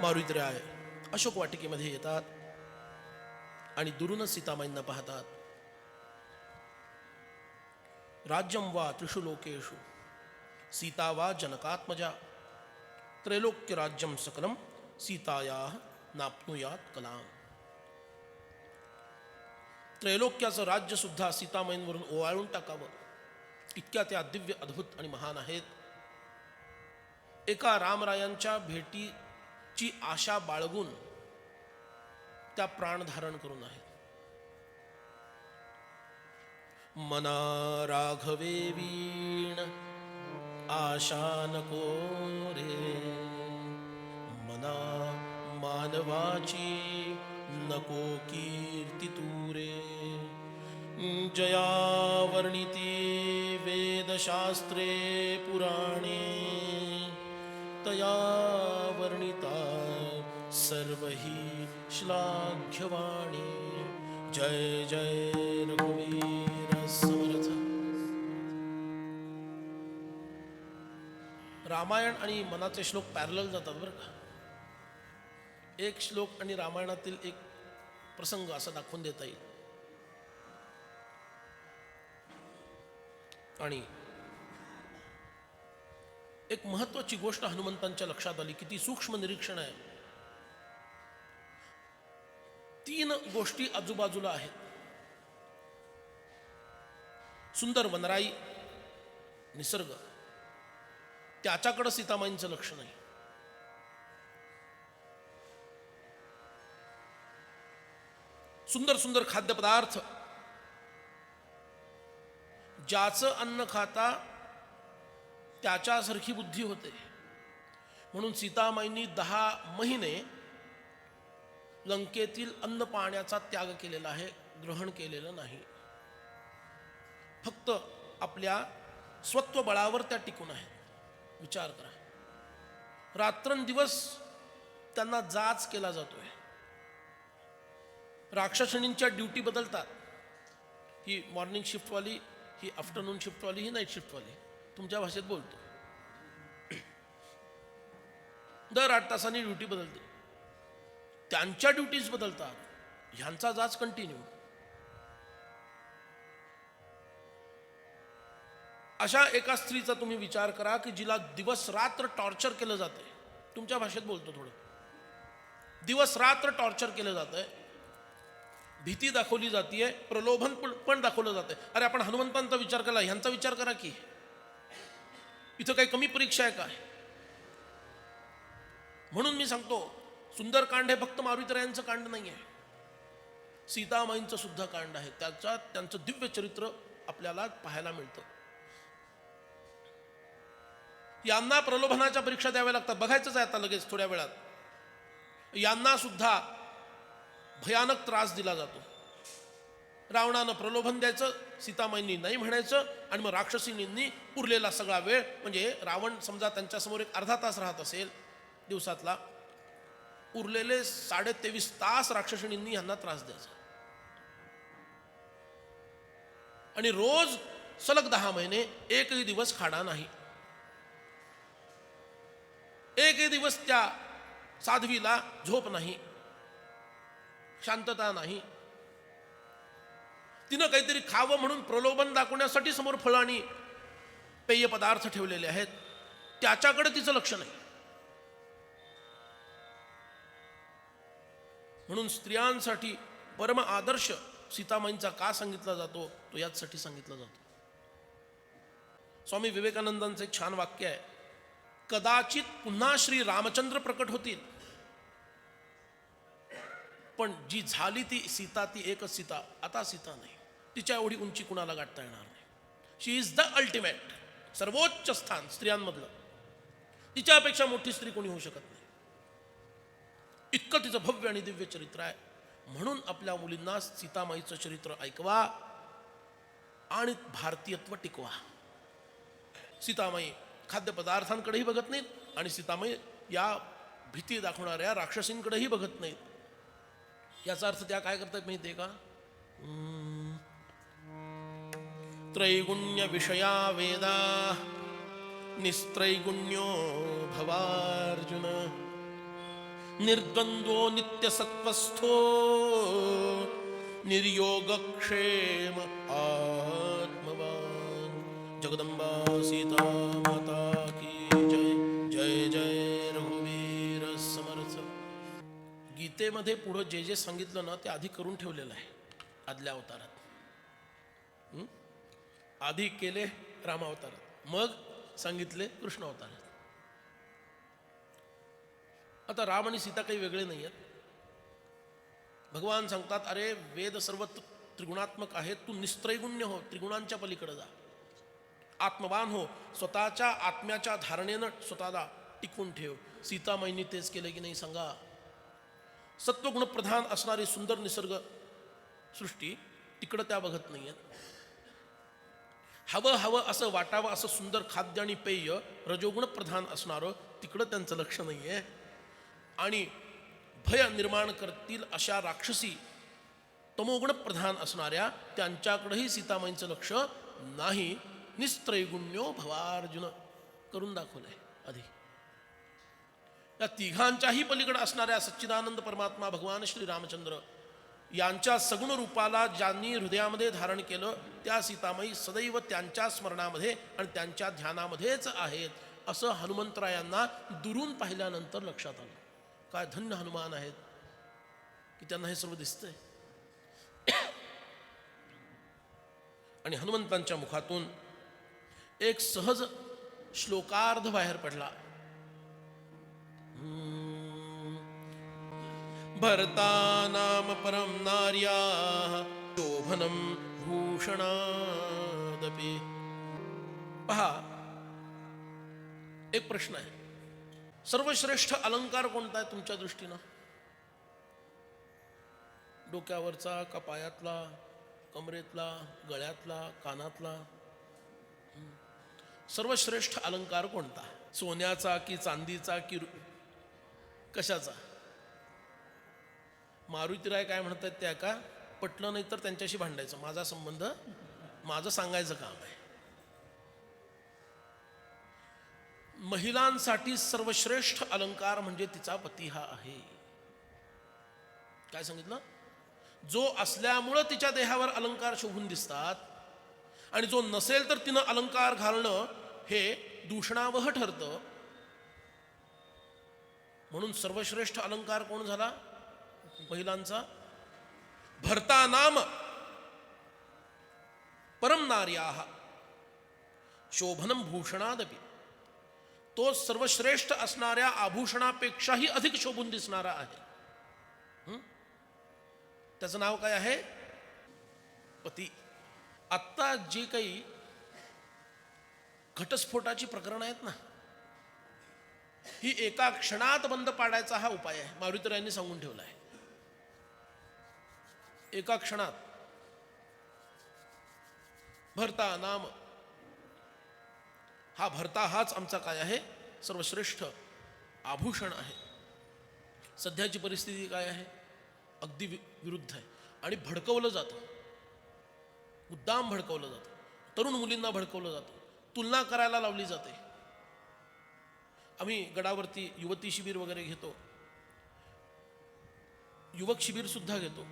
मारुद्र्याय अशोक वाटिकेमध्ये येतात आणि दुरूनच सीतामाईंना पाहतात. राज्यं वा त्रिषु लोकेषु सीता वा जनकात्मजा त्रैलोक्य राज्यं सकलं सीतायाः नाप्नुयात् कलाम. त्रैलोक्याचं राज्य सुद्धा सीतामाईंवरून ओवाळून टाकावं इतक्या त्या दिव्य अद्भुत आणि महान आहेत. एका रामरायांच्या भेटीची आशा बाळगून त्या प्राण धारण करून आहेत. मना राघवे वीण आशा नको रे, मना मानवाची नको कीर्ती तुरे. जया वर्णिती वेदशास्त्रे पुराणे, तया वर्णिता सर्वहि श्लाघ्यवाणी. जय जय रघुवीर समर्थ. रामायण आणि मनाचे श्लोक पॅरलल जातात बरं का. एक श्लोक आणि रामायणातील एक प्रसंग असा दाखवून देता येईल. आणि एक महत्वाची गोष्ट हनुमंतांच्या लक्षात आली. किती सूक्ष्म निरीक्षण आहे. 3 गोष्टी आजूबाजूला आहेत. सुंदर वनराई, निसर्ग, त्याच्याकडे सीतामाईंचं लक्ष नाही. सुंदर सुंदर खाद्यपदार्थ, ज्याचं अन्न खाता त्याच्यासारखी बुद्धी होते. म्हणून सीतामाईंनी 10 महिने लंकेतील अन्न पाण्याचा त्याग केलेला आहे, ग्रहण केलेलं नाही. फक्त आपल्या स्वत्वबळावर त्या टिकून आहेत. विचार करा. रात्रंदिवस त्यांना जाच केला जातोय. राक्षसणींच्या ड्युटी बदलतात. ही मॉर्निंग शिफ्टवाली, ही आफ्टरनून शिफ्टवाली, ही नाईट शिफ्टवाली. तुमच्या भाषेत बोलतो. दर 8 तासांनी ड्युटी बदलते. त्यांच्या ड्युटीज बदलतात. ह्यांचा जाच कंटिन्यू. अशा एका स्त्रीचा तुम्ही विचार करा की जिला दिवस रात्र टॉर्चर केलं जातंय. तुमच्या भाषेत बोलतो थोडं. दिवस रात्र टॉर्चर केलं जातंय, भीती दाखवली जातीये, प्रलोभन पण दाखवलं जातंय. अरे आपण हनुमंतांचा विचार केला, ह्यांचा विचार करा की. इथं काही कमी परीक्षा आहे काय? म्हणून मी सांगतो, सुंदरकांड हे फक्त मारुतीरायांचं कांड नाही आहे, सीतामाईंचं सुद्धा कांड आहे. त्याच्यात त्यांचं दिव्य चरित्र आपल्याला पाहायला मिळतं. यांना प्रलोभनाच्या परीक्षा द्याव्या लागतात. बघायचंच आहे आता लगेच थोड्या वेळात. यांना सुद्धा भयानक त्रास दिला जातो. रावणानं प्रलोभन द्यायचं, सीतामाईंनी नाही म्हणायचं, आणि मग राक्षसींनी उरलेला सगळा वेळ, म्हणजे रावण समजा त्यांच्यासमोर एक अर्धा तास राहत असेल दिवसातला, उरलेले 23.5 तास राक्षसींनी यांना त्रास द्यायचा. आणि रोज सलग 10 महिने एकही दिवस खाडा नाही. एकही दिवस त्या साध्वीला झोप नाही, शांतता नाही. तिनं काहीतरी खावं म्हणून प्रलोभन दाखवण्यासाठी समोर फळं आणि पेय पदार्थ ठेवलेले आहेत. त्याच्याकडे तिचं लक्ष नाही. म्हणून स्त्रियांसाठी परम आदर्श सीतामाईंचा का सांगितला जातो, तो याचसाठी सांगितला जातो. स्वामी विवेकानंदांचं एक छान वाक्य आहे. कदाचित पुन्हा श्री रामचंद्र प्रकट होतील, पण जी झाली ती सीता, ती एकच सीता. आता सीता नाही. तिच्या एवढी उंची कुणाला गाठता येणार नाही. शी इज द अल्टिमेट, सर्वोच्च स्थान स्त्रियांमधलं. तिच्यापेक्षा मोठी स्त्री कोणी होऊ शकत नाही. इतकं तिचं भव्य आणि दिव्य चरित्र आहे. म्हणून आपल्या मुलींना सीतामाईचं चरित्र ऐकवा आणि भारतीयत्व टिकवा. सीतामाई खाद्यपदार्थांकडेही बघत नाहीत आणि सीतामाई या भीती दाखवणाऱ्या राक्षसींकडेही बघत नाहीत. याचा अर्थ त्या काय करतात माहिती आहे का? त्रैगुण्य विषया वेदा निस्त्रैगुण्यो भवार्जुन निर्द्वंद्वो नित्यसत्वस्थो निर्योगक्षेम आत्मवान. जगदंबा सीता माता की जय. जय जय रघुवीर समर्थ. गीतेमध्ये पुढं जे जे सांगितलं ना ते आधी करून ठेवलेलं आहे आदल्या अवतारात. आधी केले रामावतारात, मग सांगितले कृष्ण अवतारात. आता राम आणि सीता काही वेगळे नाही आहेत. भगवान सांगतात, अरे वेद सर्व त्रिगुणात्मक आहेत, तू निस्त्रैगुण्य हो, त्रिगुणांच्या पलीकडे जा, आत्मवान हो, स्वतःच्या आत्म्याच्या धारणेनं स्वतःला टिकवून ठेव. सीतामाईंनी तेच केलं की नाही सांगा. सत्वगुणप्रधान असणारी सुंदर निसर्ग सृष्टी तिकडं त्या बघत नाही आहेत. हवं हवं असं वाटावं असं सुंदर खाद्य आणि पेय रजोगुणप्रधान असणारं तिकडं त्यांचं लक्ष नाही आहे. आणि भय निर्माण करतील अशा राक्षसी तमोगुणप्रधान असणाऱ्या त्यांच्याकडेही सीतामाईंचं लक्ष नाही. निस्त्रैगुण्यो भवार्जुन करून दाखवलंय आधी. या तिघांच्याही पलीकडे असणाऱ्या सच्चिदानंद परमात्मा भगवान श्री रामचंद्र यांच्या सगुण रूपाला ज्यांनी हृदयामध्ये धारण केलं त्या सीतामाई सदैव त्यांच्या स्मरणामध्ये आणि त्यांच्या ध्यानामध्येच आहेत असं हनुमंतरायांना दुरून पाहिल्यानंतर लक्षात आलं. काय धन्य हनुमान आहेत की त्यांना हे सर्व दिसतंय. आणि हनुमंतांच्या मुखातून एक सहज श्लोकार्ध बाहेर पडला. भरतानाम परम नार्या शोभनम भूषणादपि. पहा, एक प्रश्न आहे. सर्वश्रेष्ठ अलंकार कोणता आहे तुमच्या दृष्टीनं? डोक्यावरचा का पायातला, कमरेतला, गळ्यातला, कानातला? सर्वश्रेष्ठ अलंकार कोणता? सोन्याचा की चांदीचा की कशाचा? मारुतीराय काय म्हणतात त्या का पटलं नाही तर त्यांच्याशी भांडायचं. माझा संबंध, माझं सांगायचं काम आहे. महिलांसाठी सर्वश्रेष्ठ अलंकार म्हणजे तिचा पती हा आहे. काय सांगितलं? जो असल्यामुळं तिच्या देहावर अलंकार शोभून दिसतात आणि जो नसेल तर तिनं अलंकार घालणं हे दूषणावह ठरतं. म्हणून सर्वश्रेष्ठ अलंकार कोण झाला? महिलांचा. भर्ता नाम परम नार्याः शोभनम भूषणादपि. तो सर्वश्रेष्ठ असणाऱ्या आभूषणापेक्षाही अधिक शोभून दिसणारा आहे. त्याचं नाव काय आहे? पती. आत्ता जे काही घटस्फोटाची प्रकरणं आहेत ना, ही एका क्षणात बंद पाडायचा हा उपाय आहे. मारुतीरायांनी सांगून ठेवला आहे. एका क्षणात. भरता नाम, हा भरता हाच आमचा काय आहे? सर्वश्रेष्ठ आभूषण आहे. सध्याची परिस्थिती काय आहे? अगदी विरुद्ध आहे. आणि भडकवलं जातं, मुद्दाम भडकवलं जातं. तरुण मुलींना भडकवलं जातं, तुलना करायला लावली जाते. आम्ही गडावरती युवती शिबिर वगैरे घेतो, युवक शिबिर सुद्धा घेतो.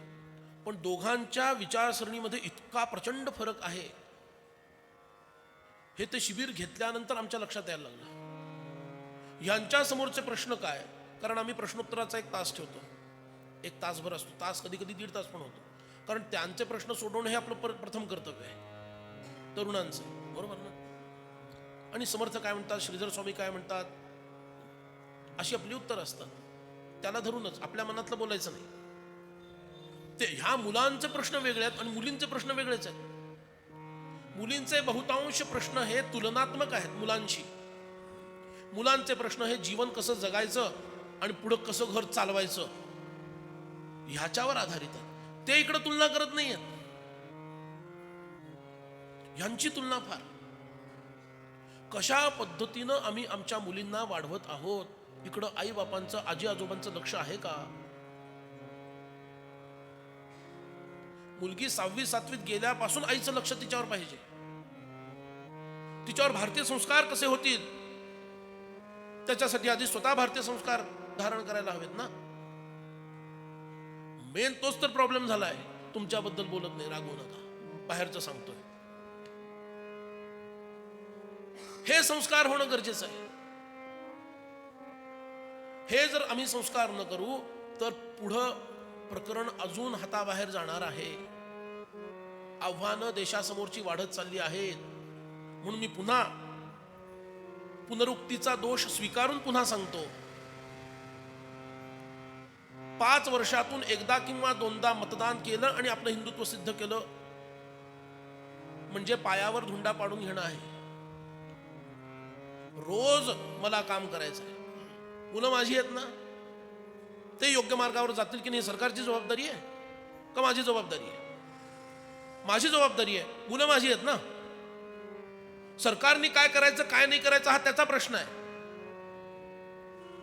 पण दोघांच्या विचारसरणीमध्ये इतका प्रचंड फरक आहे हे ते शिबिर घेतल्यानंतर आमच्या लक्षात यायला लागलं. यांच्या समोरचे प्रश्न काय? कारण आम्ही प्रश्नोत्तराचा एक तास ठेवतो, एक तासभर असतो, तास कधी कधी 1.5 तास पण होतो. कारण त्यांचे प्रश्न सोडवणं हे आपलं प्रथम कर्तव्य आहे तरुणांचं, बरोबर ना? आणि समर्थ काय म्हणतात, श्रीधर स्वामी काय म्हणतात, अशी आपली उत्तर असतात. त्याला धरूनच आपल्या मनातलं बोलायचं नाही. ते ह्या मुलांचे प्रश्न वेगळे आहेत आणि मुलींचे प्रश्न वेगळेच आहेत. मुलींचे बहुतांश प्रश्न हे तुलनात्मक आहेत मुलांशी. मुलांचे प्रश्न हे जीवन कसं जगायचं आणि पुढं कसं घर चालवायचं ह्याच्यावर आधारित आहे. ते इकडे तुलना करत नाही आहेत. ह्यांची तुलना फार. कशा पद्धतीनं आम्ही आमच्या मुलींना वाढवत आहोत, इकडं आई बापांचं, आजी आजोबांचं लक्ष आहे का? मुलगी 6वी 7वीत गेल्यापासून आईचं लक्ष तिच्यावर पाहिजे. तिच्यावर भारतीय संस्कार कसे होतील त्याच्यासाठी आधी स्वतः भारतीय संस्कार धारण करायला हवेत ना. मेन तोच तर प्रॉब्लेम झालाय. तुमच्याबद्दल बोलत नाही, रागवू नका, बाहेरचं सांगतोय. हे संस्कार होणं गरजेचं आहे. हे जर आम्ही संस्कार न करू तर पुढं प्रकरण अजून हाताबाहेर जाणार आहे. आव्हानं देशासमोरची वाढत चालली आहेत. म्हणून मी पुन्हा पुनरुक्तीचा दोष स्वीकारून पुन्हा सांगतो, 5 वर्षातून एकदा किंवा दोनदा मतदान केलं आणि आपलं हिंदुत्व सिद्ध केलं म्हणजे पायावर धुंडा पाडून घेणं आहे. रोज मला काम करायचं आहे. मुलं माझी आहेत ना, ते योग्य मार्गावर जातील की नाही सरकारची जबाबदारी आहे का माझी जबाबदारी आहे? माझी जबाबदारी आहे. मुलं माझी आहेत ना. सरकारने काय करायचं काय नाही करायचं हा त्याचा प्रश्न आहे.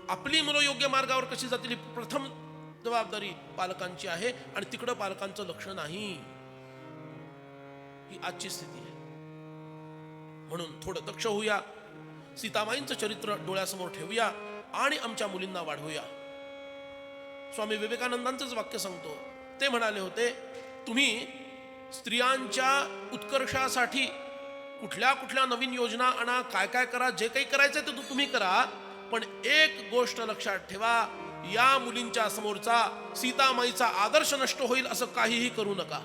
आपली मुलं योग्य मार्गावर कशी जातील ही प्रथम जबाबदारी पालकांची आहे आणि तिकडं पालकांचं लक्ष नाही. ही आजची स्थिती आहे. म्हणून थोडं दक्ष होऊया, सीतामाईंचं चरित्र डोळ्यासमोर ठेवूया आणि आमच्या मुलींना वाढवूया. स्वामी विवेकानंदांचंच वाक्य सांगतो. ते म्हणाले होते, तुम्ही स्त्रियांच्या उत्कर्षासाठी कुठल्या कुठल्या नवीन योजना आणा, काय काय करा, जे काही करायचं ते तुम्ही करा, पण एक गोष्ट लक्षात ठेवा, या मुलींच्या समोरचा सीतामाईचा आदर्श नष्ट होईल असं काहीही करू नका.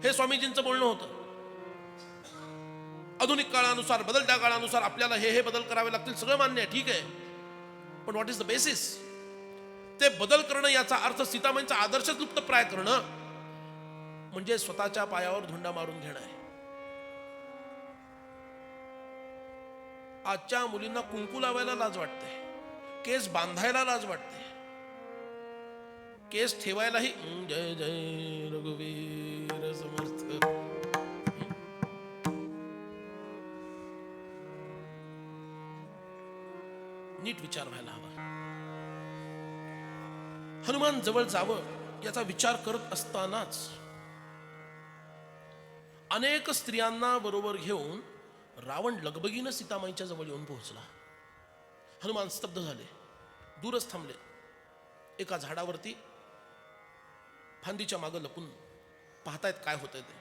हे स्वामीजींचं बोलणं होतं. आधुनिक काळानुसार, बदलत्या काळानुसार आपल्याला हे बदल करावे लागतील, सगळं मान्य आहे, ठीक आहे, पण व्हॉट इज द बेसिस? ते बदल करणं याचा अर्थ सीतामाईंचा आदर्शच लुप्तप्राय करणं म्हणजे स्वतःच्या पायावर धुंडा मारून घेणं आहे. आजच्या मुलींना कुंकू लावायला लाज वाटते, केस बांधायला लाज वाटते, केस ठेवायलाही जय जय रघुवीर समर्थ. नीट विचार व्हायला हवा. हनुमान जवळ जावं याचा विचार करत असतानाच अनेक स्त्रियांना बरोबर घेऊन रावण लगबगीनं सीतामाईच्या जवळ येऊन पोहोचला. हनुमान स्तब्ध झाले, दूरच थांबले. एका झाडावरती फांदीच्या मागं लपून पाहतायत काय होतंय ते.